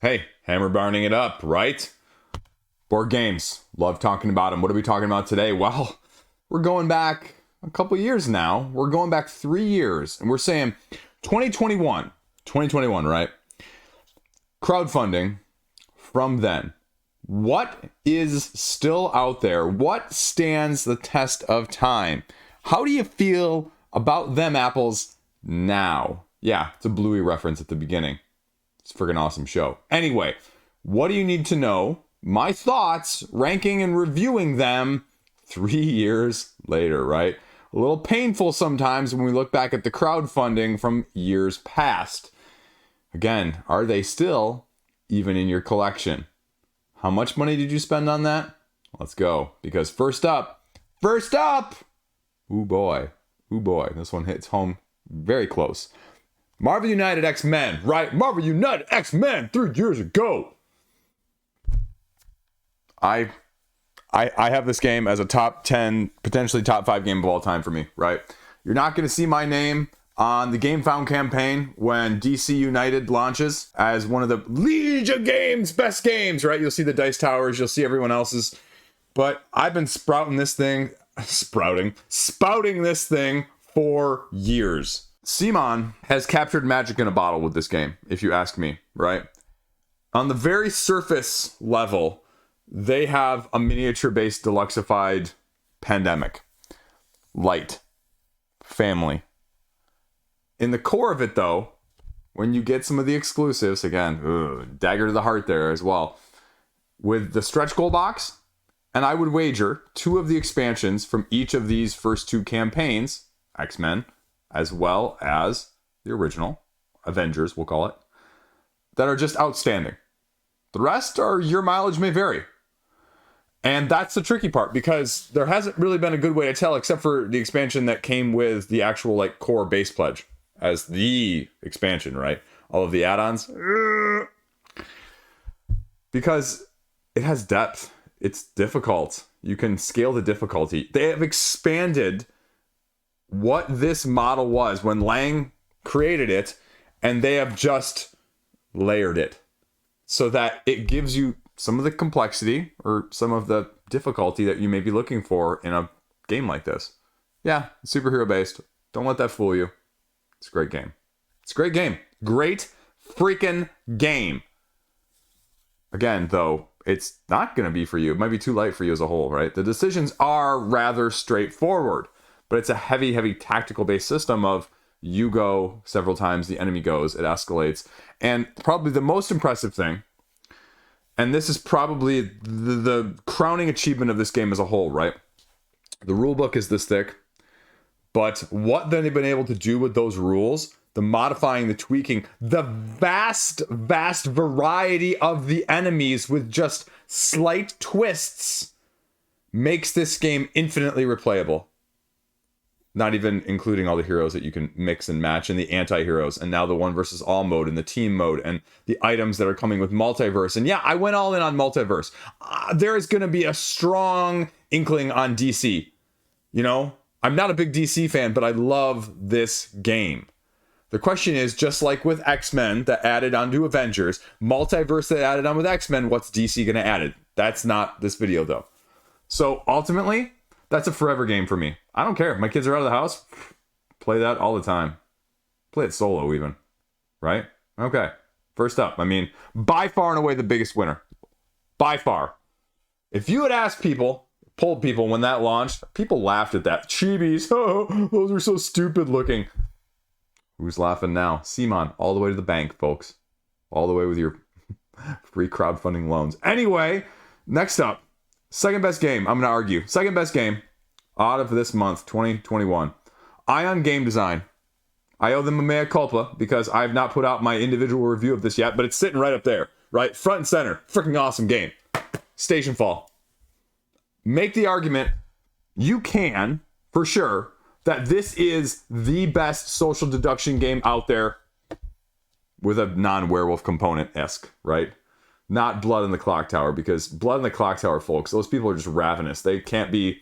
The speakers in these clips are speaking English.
Hey, hammer barning it up, right? Board games. Love talking about them. What are we talking about today? Well, we're going back a couple years now. We're going back 3 years. And we're saying 2021, right? Crowdfunding from then. What is still out there? What stands the test of time? How do you feel about them apples now? Yeah, it's a Bluey reference at the beginning. It's a friggin' awesome show. Anyway, what do you need to know? My thoughts, ranking and reviewing them 3 years later, right? A little painful sometimes when we look back at the crowdfunding from years past. Again, are they still even in your collection? How much money did you spend on that? Let's go. Because first up, ooh boy, this one hits home very close. Marvel United X-Men, right? Marvel United X-Men 3 years ago. I have this game as a top 10, potentially top 5 game of all time for me, right? You're not going to see my name on the Game Found campaign when DC United launches as one of the Liege games, best games, right? You'll see the dice towers, you'll see everyone else's. But I've been spouting this thing for years. Simon has captured magic in a bottle with this game, if you ask me, right? On the very surface level, they have a miniature-based deluxified Pandemic. Light. Family. In the core of it, though, when you get some of the exclusives, again, dagger to the heart there as well, with the stretch goal box, and I would wager 2 of the expansions from each of these first 2 campaigns, X-Men, as well as the original, Avengers, we'll call it, that are just outstanding. The rest are your mileage may vary. And that's the tricky part, because there hasn't really been a good way to tell, except for the expansion that came with the actual like core base pledge as the expansion, right? All of the add-ons. Because it has depth. It's difficult. You can scale the difficulty. They have expanded what this model was when Lang created it, and they have just layered it so that it gives you some of the complexity or some of the difficulty that you may be looking for in a game like this. Yeah, superhero based. Don't let that fool you. It's a great game. It's a great game. Great freaking game. Again, though, it's not going to be for you. It might be too light for you as a whole, right? The decisions are rather straightforward. But it's a heavy tactical-based system of you go several times, the enemy goes, it escalates. And probably the most impressive thing, and this is probably the crowning achievement of this game as a whole, right? The rule book is this thick, but what they've been able to do with those rules, the modifying, the tweaking, the vast variety of the enemies with just slight twists makes this game infinitely replayable. Not even including all the heroes that you can mix and match and the anti-heroes and now the one versus all mode and the team mode and the items that are coming with multiverse. And yeah, I went all in on multiverse. There is going to be a strong inkling on DC. You know, I'm not a big DC fan, but I love this game. The question is, just like with X-Men that added onto Avengers, multiverse that added on with X-Men, what's DC going to add it? That's not this video though. So ultimately, that's a forever game for me. I don't care. My kids are out of the house. Play that all the time. Play it solo even. Right? Okay. First up, I mean, by far and away the biggest winner. By far. If you had asked people, polled people when that launched, people laughed at that. Chibis. Oh, those are so stupid looking. Who's laughing now? Simon, all the way to the bank, folks. All the way with your free crowdfunding loans. Anyway, next up. Second best game, I'm going to argue. Second best game out of this month, 2021. Ion Game Design. I owe them a mea culpa because I have not put out my individual review of this yet, but it's sitting right up there, right? Front and center. Freaking awesome game. Stationfall. Make the argument, you can, for sure, that this is the best social deduction game out there with a non-werewolf component-esque, right? Not Blood in the Clock Tower, because Blood in the Clock Tower, folks, those people are just ravenous. They can't be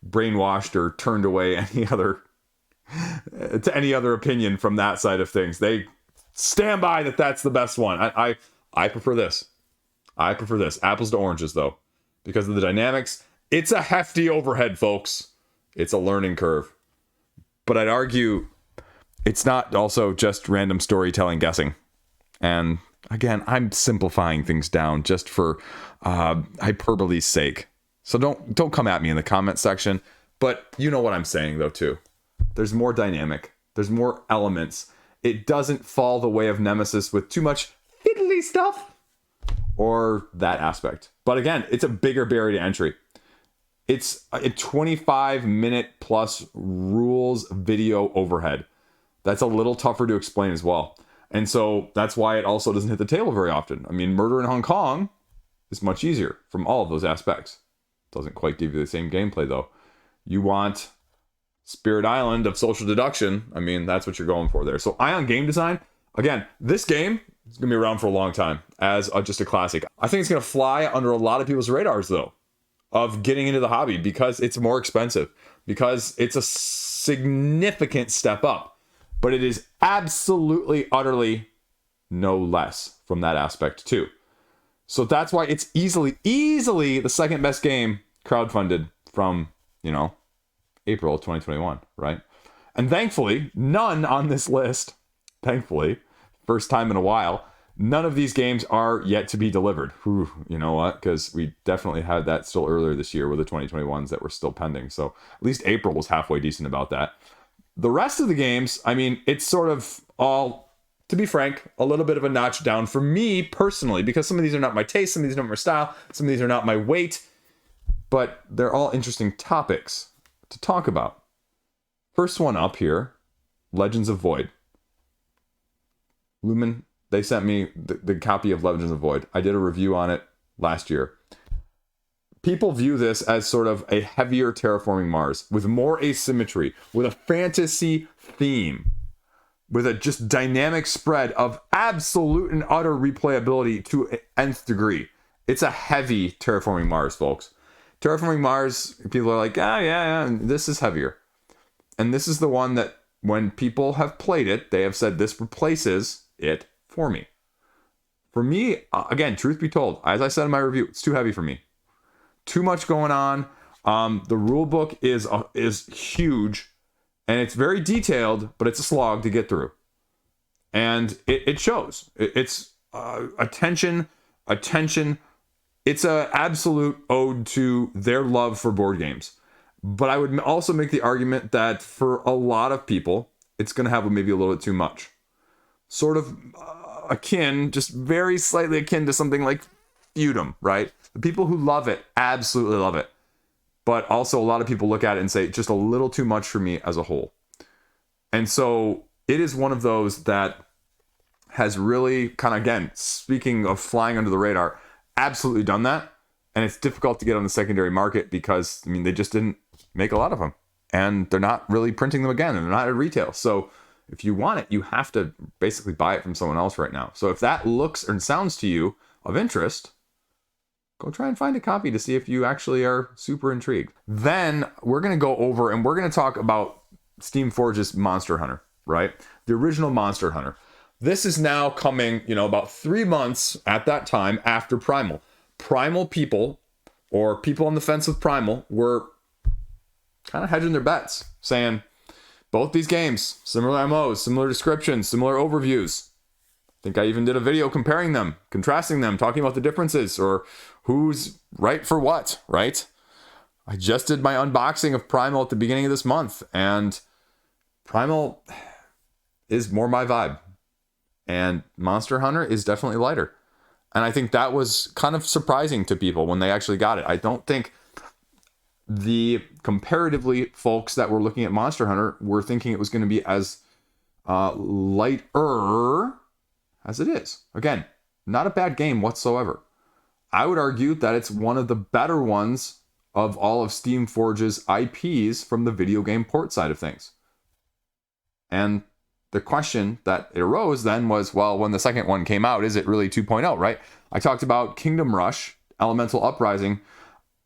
brainwashed or turned away to any other opinion from that side of things. They stand by that that's the best one. I I prefer this. Apples to oranges, though, because of the dynamics. It's a hefty overhead, folks. It's a learning curve. But I'd argue it's not also just random storytelling guessing. And again, I'm simplifying things down just for hyperbole's sake. So don't come at me in the comment section. But you know what I'm saying, though, too. There's more dynamic. There's more elements. It doesn't fall the way of Nemesis with too much fiddly stuff or that aspect. But again, it's a bigger barrier to entry. It's a 25-minute plus rules video overhead. That's a little tougher to explain as well. And so that's why it also doesn't hit the table very often. I mean, Murder in Hong Kong is much easier from all of those aspects. Doesn't quite give you the same gameplay, though. You want Spirit Island of social deduction. I mean, that's what you're going for there. So Ion Game Design, again, this game is going to be around for a long time as just a classic. I think it's going to fly under a lot of people's radars, though, of getting into the hobby because it's more expensive, because it's a significant step up, but it is absolutely, utterly no less from that aspect, too. So that's why it's easily the second best game crowdfunded from, April 2021, right? And thankfully, none on this list, first time in a while, none of these games are yet to be delivered. Whew, you know what? Because we definitely had that still earlier this year with the 2021's that were still pending. So at least April was halfway decent about that. The rest of the games, I mean, it's sort of all, to be frank, a little bit of a notch down for me personally, because some of these are not my taste, some of these are not my style, some of these are not my weight, but they're all interesting topics to talk about. First one up here, Legends of Void. Lumen, they sent me the copy of Legends of Void. I did a review on it last year. People view this as sort of a heavier Terraforming Mars with more asymmetry, with a fantasy theme, with a just dynamic spread of absolute and utter replayability to an nth degree. It's a heavy Terraforming Mars, folks. Terraforming Mars, people are like, yeah, this is heavier. And this is the one that when people have played it, they have said this replaces it for me. For me, again, truth be told, as I said in my review, it's too heavy for me. Too much going on. The rule book is huge, and it's very detailed, but it's a slog to get through. And it shows. It's attention. It's an absolute ode to their love for board games. But I would also make the argument that for a lot of people, it's going to have maybe a little bit too much. Sort of akin, just very slightly akin to something like Feudum, right? The people who love it absolutely love it. But also a lot of people look at it and say, just a little too much for me as a whole. And so it is one of those that has really kind of, again, speaking of flying under the radar, absolutely done that. And it's difficult to get on the secondary market because, I mean, they just didn't make a lot of them. And they're not really printing them again, and they're not at retail. So if you want it, you have to basically buy it from someone else right now. So if that looks and sounds to you of interest, go try and find a copy to see if you actually are super intrigued. Then we're going to go over and we're going to talk about Steamforge's Monster Hunter, right? The original Monster Hunter. This is now coming, about 3 months at that time after Primal. Primal people, or people on the fence with Primal, were kind of hedging their bets, saying both these games, similar MOs, similar descriptions, similar overviews. I think I even did a video comparing them, contrasting them, talking about the differences or who's right for what, right? I just did my unboxing of Primal at the beginning of this month, and Primal is more my vibe. And Monster Hunter is definitely lighter. And I think that was kind of surprising to people when they actually got it. I don't think the comparatively folks that were looking at Monster Hunter were thinking it was going to be as lighter as it is. Again, not a bad game whatsoever. I would argue that it's one of the better ones of all of Steamforge's IPs from the video game port side of things. And the question that arose then was, well, when the second one came out, is it really 2.0, right? I talked about Kingdom Rush, Elemental Uprising,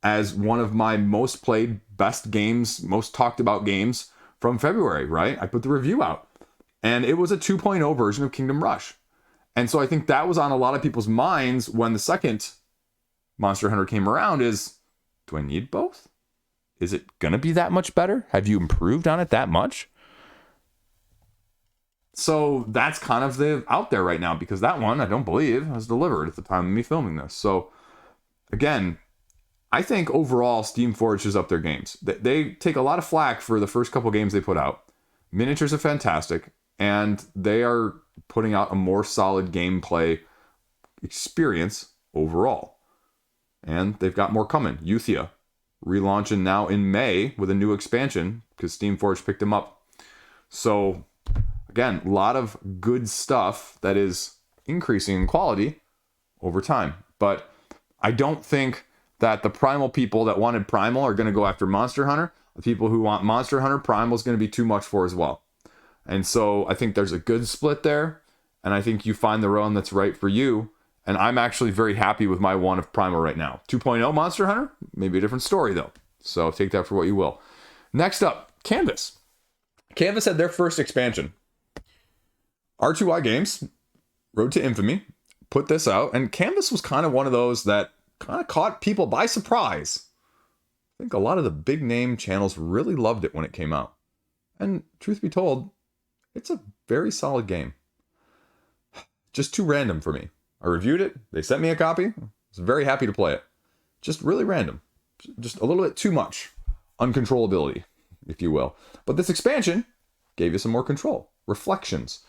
as one of my most played, best games, most talked about games from February, right? I put the review out. And it was a 2.0 version of Kingdom Rush. And so I think that was on a lot of people's minds when the second Monster Hunter came around is, do I need both? Is it going to be that much better? Have you improved on it that much? So that's kind of the out there right now, because that one, I don't believe, was delivered at the time of me filming this. So again, I think overall Steamforged is up their games. They take a lot of flack for the first couple games they put out. Miniatures are fantastic, and they are putting out a more solid gameplay experience overall. And they've got more coming. Euthia, relaunching now in May with a new expansion, because Steamforged picked them up. So again, a lot of good stuff that is increasing in quality over time. But I don't think that the Primal people that wanted Primal are going to go after Monster Hunter. The people who want Monster Hunter, Primal is going to be too much for as well. And so I think there's a good split there. And I think you find the one that's right for you. And I'm actually very happy with my one of Primal right now. 2.0 Monster Hunter, maybe a different story though. So take that for what you will. Next up, Canvas. Canvas had their first expansion. R2Y Games, Road to Infamy, put this out. And Canvas was kind of one of those that kind of caught people by surprise. I think a lot of the big name channels really loved it when it came out. And truth be told, it's a very solid game. Just too random for me. I reviewed it. They sent me a copy. I was very happy to play it. Just really random. Just a little bit too much uncontrollability, if you will. But this expansion gave you some more control. Reflections.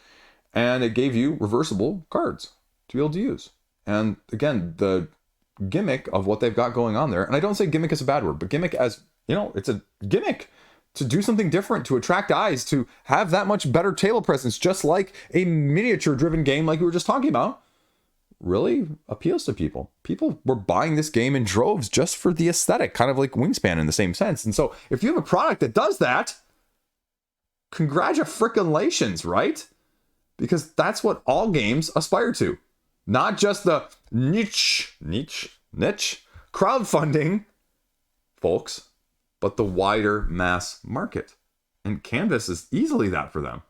And it gave you reversible cards to be able to use. And again, the gimmick of what they've got going on there, and I don't say gimmick is a bad word, but gimmick as, it's a gimmick to do something different, to attract eyes, to have that much better table presence, just like a miniature-driven game like we were just talking about, really appeals to people. People were buying this game in droves just for the aesthetic, kind of like Wingspan in the same sense. And so if you have a product that does that, congratulations, right? Because that's what all games aspire to. Not just the niche crowdfunding folks, but the wider mass market. And Canvas is easily that for them.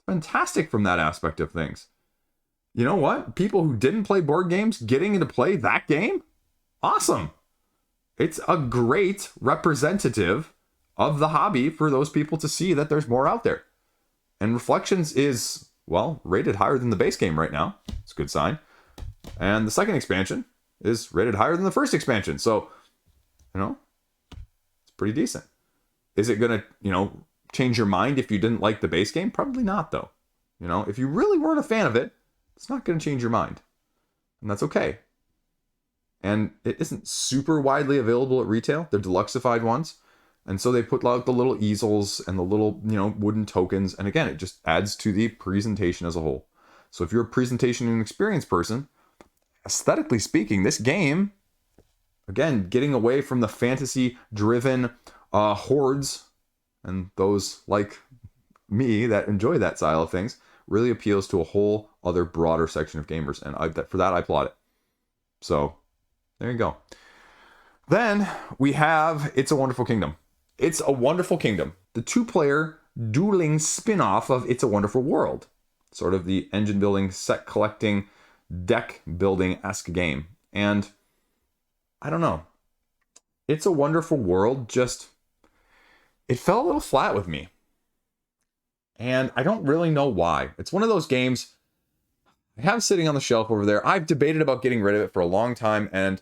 Fantastic from that aspect of things. You know what? People who didn't play board games getting into play that game? Awesome. It's a great representative of the hobby for those people to see that there's more out there. And Reflections is, rated higher than the base game right now. It's a good sign. And the second expansion is rated higher than the first expansion. So, it's pretty decent. Is it going to, change your mind if you didn't like the base game? Probably not, though. If you really weren't a fan of it, it's not going to change your mind. And that's okay. And it isn't super widely available at retail. They're deluxeified ones. And so they put out the little easels and the little, wooden tokens. And again, it just adds to the presentation as a whole. So if you're a presentation and experience person, aesthetically speaking, this game, again, getting away from the fantasy-driven hordes and those like me that enjoy that style of things, really appeals to a whole other broader section of gamers. And for that, I applaud it. So there you go. Then we have It's a Wonderful Kingdom. It's a Wonderful Kingdom, the two-player dueling spin-off of It's a Wonderful World. Sort of the engine building, set collecting, deck building-esque game. And I don't know. It's a Wonderful World it fell a little flat with me. And I don't really know why. It's one of those games I have sitting on the shelf over there. I've debated about getting rid of it for a long time, and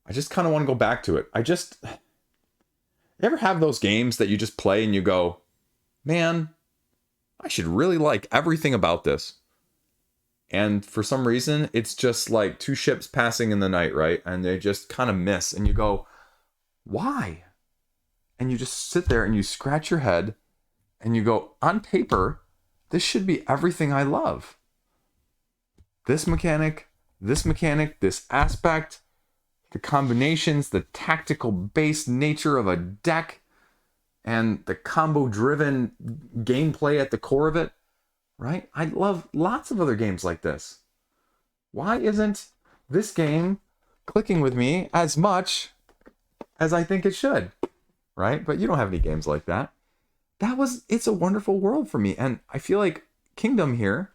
I just kind of want to go back to it. You ever have those games that you just play and you go, man, I should really like everything about this. And for some reason, it's just like two ships passing in the night, right? And they just kind of miss. And you go, why? And you just sit there and you scratch your head and you go, on paper, this should be everything I love. This mechanic, this aspect, the combinations, the tactical based nature of a deck, and the combo-driven gameplay at the core of it, right? I love lots of other games like this. Why isn't this game clicking with me as much as I think it should, right? But you don't have any games like that. It's a Wonderful World for me. And I feel like Kingdom here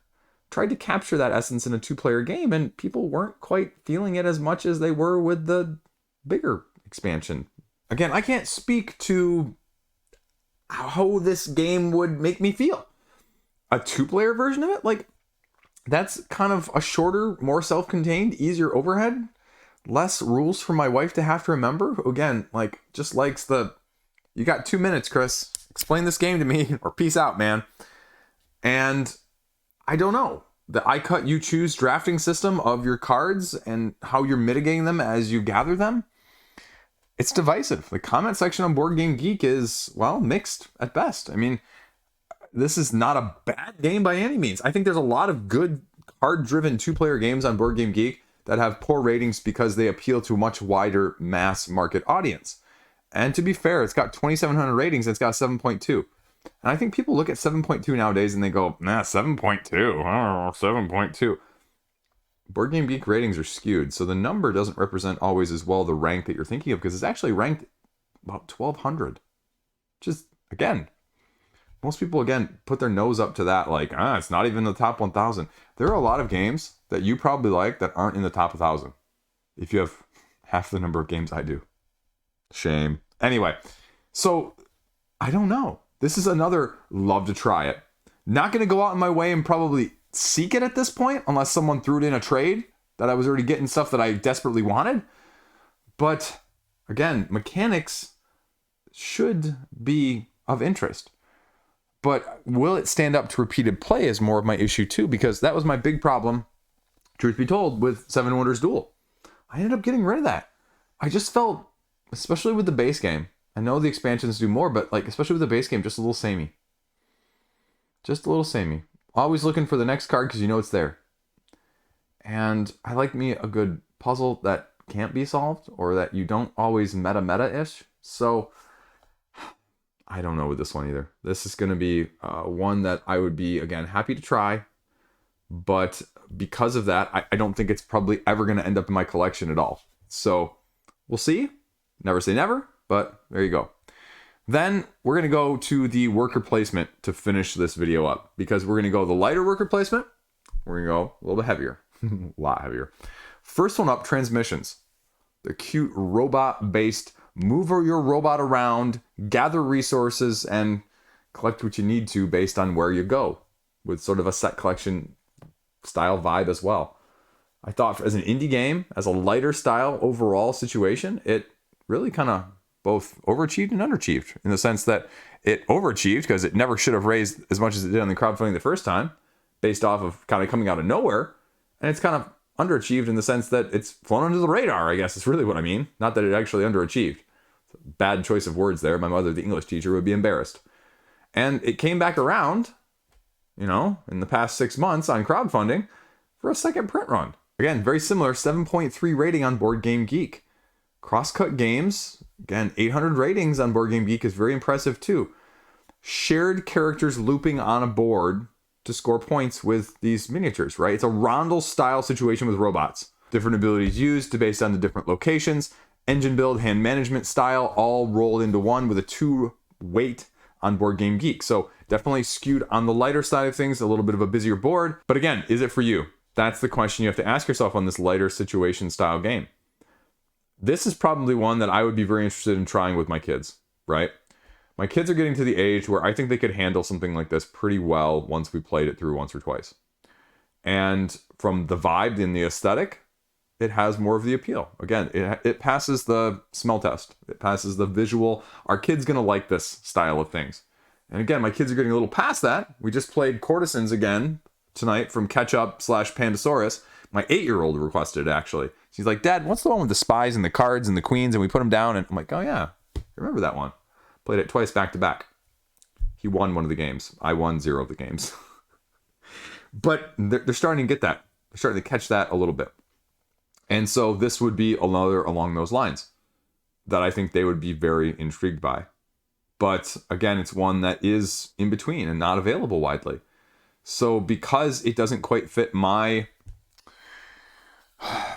tried to capture that essence in a 2-player game, and people weren't quite feeling it as much as they were with the bigger expansion. Again, I can't speak to how this game would make me feel. A 2-player version of it, like, that's kind of a shorter, more self-contained, easier overhead, less rules for my wife to have to remember, who again, like, just likes the, you got 2 minutes, Chris, explain this game to me, or peace out, man. And I don't know, the I cut you choose drafting system of your cards and how you're mitigating them as you gather them, it's divisive. The comment section on Board Game Geek is, well, mixed at best. I mean, this is not a bad game by any means. I think there's a lot of good card-driven 2-player games on Board Game Geek that have poor ratings because they appeal to a much wider mass market audience. And to be fair, it's got 2,700 ratings and it's got 7.2. And I think people look at 7.2 nowadays and they go, nah, 7.2, oh, 7.2. Board Game Geek ratings are skewed, so the number doesn't represent always as well the rank that you're thinking of, because it's actually ranked about 1,200. Just, again, most people, again, put their nose up to that, like, it's not even the top 1,000. There are a lot of games that you probably like that aren't in the top 1,000. If you have half the number of games I do. Shame. Anyway, so, I don't know. This is another love to try it. Not going to go out in my way and probably seek it at this point, unless someone threw it in a trade that I was already getting stuff that I desperately wanted. But, again, mechanics should be of interest. But will it stand up to repeated play is more of my issue too, because that was my big problem, truth be told, with Seven Wonders Duel. I ended up getting rid of that. I just felt, especially with the base game, I know the expansions do more, but like especially with the base game, just a little samey. Just a little samey. Always looking for the next card because you know it's there. And I like me a good puzzle that can't be solved, or that you don't always meta-ish. So I don't know with this one either. This is going to be one that I would be, again, happy to try. But because of that, I don't think it's probably ever going to end up in my collection at all. So we'll see. Never say never, but there you go. Then we're going to go to the worker placement to finish this video up. Because we're going to go the lighter worker placement. We're going to go a little bit heavier. A lot heavier. First one up, transmissions. The cute robot-based move your robot around, gather resources, and collect what you need to based on where you go, with sort of a set collection style vibe as well. I thought as an indie game, as a lighter style overall situation, it really kind of both overachieved and underachieved, in the sense that it overachieved because it never should have raised as much as it did on the crowdfunding the first time, based off of kind of coming out of nowhere, and it's kind of underachieved in the sense that it's flown under the radar, I guess is really what I mean. Not that it actually underachieved. Bad choice of words there. My mother, the English teacher, would be embarrassed. And it came back around, you know, in the past 6 months on crowdfunding for a second print run. Again, very similar, 7.3 rating on Board Game Geek. Crosscut Games, again, 800 ratings on Board Game Geek is very impressive too. Shared characters looping on a board to score points with these miniatures, right? It's a rondel style situation with robots. Different abilities used based on the different locations. Engine build, hand management style, all rolled into one with a 2 weight on Board Game Geek. So definitely skewed on the lighter side of things, a little bit of a busier board. But again, is it for you? That's the question you have to ask yourself on this lighter situation style game. This is probably one that I would be very interested in trying with my kids, right? My kids are getting to the age where I think they could handle something like this pretty well once we played it through once or twice. And from the vibe and the aesthetic, it has more of the appeal. Again, it passes the smell test. It passes the visual. Our kid's going to like this style of things. And again, my kids are getting a little past that. We just played Courtesans again tonight from Ketchup/Pandasaurus. My 8-year-old requested it, actually. She's like, Dad, what's the one with the spies and the cards and the queens? And we put them down. And I'm like, oh yeah, I remember that one. Played it twice back to back. He won one of the games. I won 0 of the games. But they're starting to get that. They're starting to catch that a little bit. And so this would be another along those lines that I think they would be very intrigued by. But again, it's one that is in between and not available widely. So because it doesn't quite fit my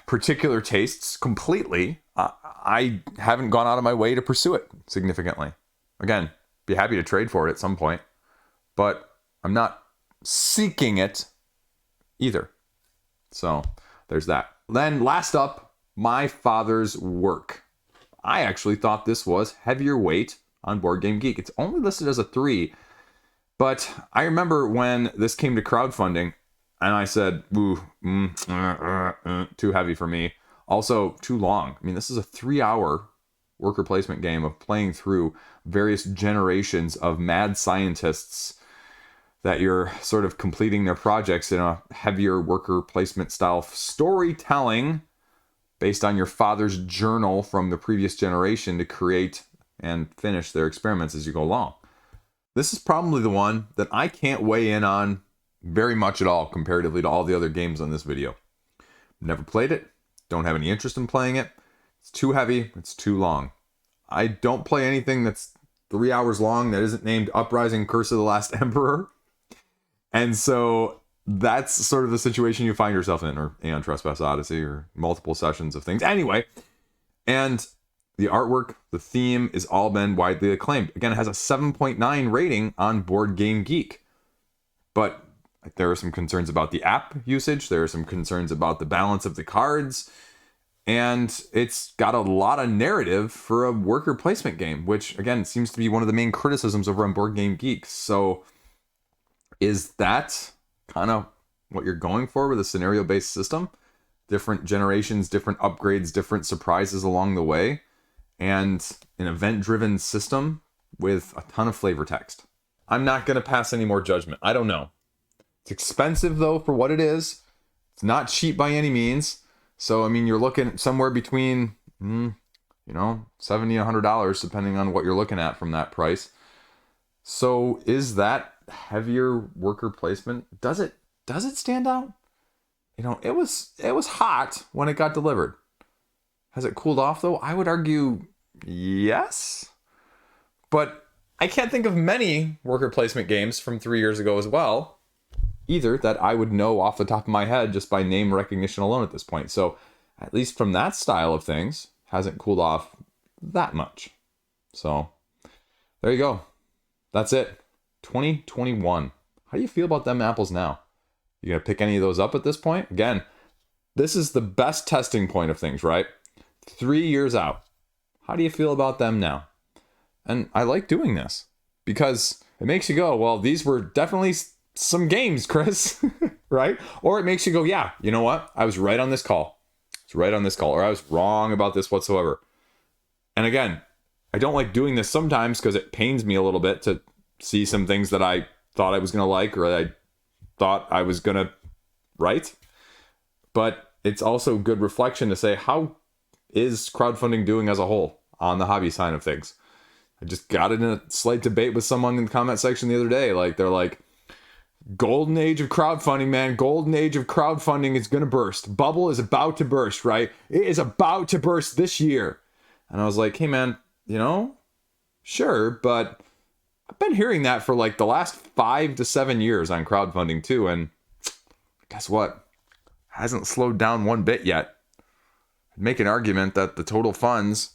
particular tastes completely, I haven't gone out of my way to pursue it significantly. Again, be happy to trade for it at some point, but I'm not seeking it either. So there's that. Then last up, my father's work. I actually thought this was heavier weight on Board Game Geek. It's only listed as a 3, but I remember when this came to crowdfunding, and I said, ooh, too heavy for me. Also, too long. I mean, this is a 3-hour worker placement game of playing through various generations of mad scientists that you're sort of completing their projects in a heavier worker placement style storytelling based on your father's journal from the previous generation to create and finish their experiments as you go along. This is probably the one that I can't weigh in on very much at all comparatively to all the other games on this video. Never played it, don't have any interest in playing it. It's too heavy, it's too long. I don't play anything that's 3 hours long that isn't named Uprising Curse of the Last Emperor. And so that's sort of the situation you find yourself in, or Aeon Trespass Odyssey, or multiple sessions of things. Anyway, and the artwork, the theme is all been widely acclaimed. Again, it has a 7.9 rating on Board Game Geek. But there are some concerns about the app usage. There are some concerns about the balance of the cards. And it's got a lot of narrative for a worker placement game, which, again, seems to be one of the main criticisms over on Board Game Geek. So is that kind of what you're going for with a scenario-based system? Different generations, different upgrades, different surprises along the way, and an event-driven system with a ton of flavor text. I'm not going to pass any more judgment. I don't know. It's expensive, though, for what it is. It's not cheap by any means. So, I mean, you're looking somewhere between, $70 and $100, depending on what you're looking at from that price. So, is that heavier worker placement? Does it stand out? It was hot when it got delivered. Has it cooled off, though? I would argue yes. But I can't think of many worker placement games from 3 years ago as well, either, that I would know off the top of my head just by name recognition alone at this point. So at least from that style of things, hasn't cooled off that much. So there you go. That's it. 2021. How do you feel about them apples now? You gonna pick any of those up at this point? Again, this is the best testing point of things, right? 3 years out. How do you feel about them now? And I like doing this because it makes you go, well, these were definitely some games, Chris, right? Or it makes you go, yeah, you know what? I was right on this call. Or I was wrong about this whatsoever. And again, I don't like doing this sometimes because it pains me a little bit to see some things that I thought I was going to like, or I thought I was going to write. But it's also good reflection to say, how is crowdfunding doing as a whole on the hobby side of things? I just got in a slight debate with someone in the comment section the other day. They're like, golden age of crowdfunding, man. Golden age of crowdfunding is going to burst. Bubble is about to burst, right? It is about to burst this year. And I was like, hey, man, sure, but I've been hearing that for the last 5 to 7 years on crowdfunding too. And guess what? Hasn't slowed down one bit yet. I'd make an argument that the total funds,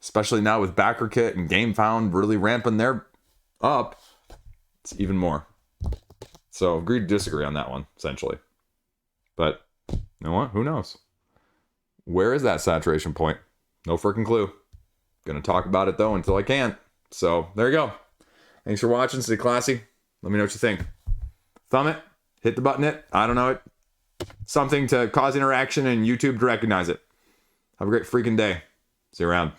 especially now with BackerKit and GameFound really ramping their up, it's even more. So agree to disagree on that one, essentially. But you know what? Who knows? Where is that saturation point? No freaking clue. Gonna talk about it though until I can't. So there you go. Thanks for watching. Stay classy. Let me know what you think. Thumb it. Hit the button it. I don't know it. Something to cause interaction and YouTube to recognize it. Have a great freaking day. See you around.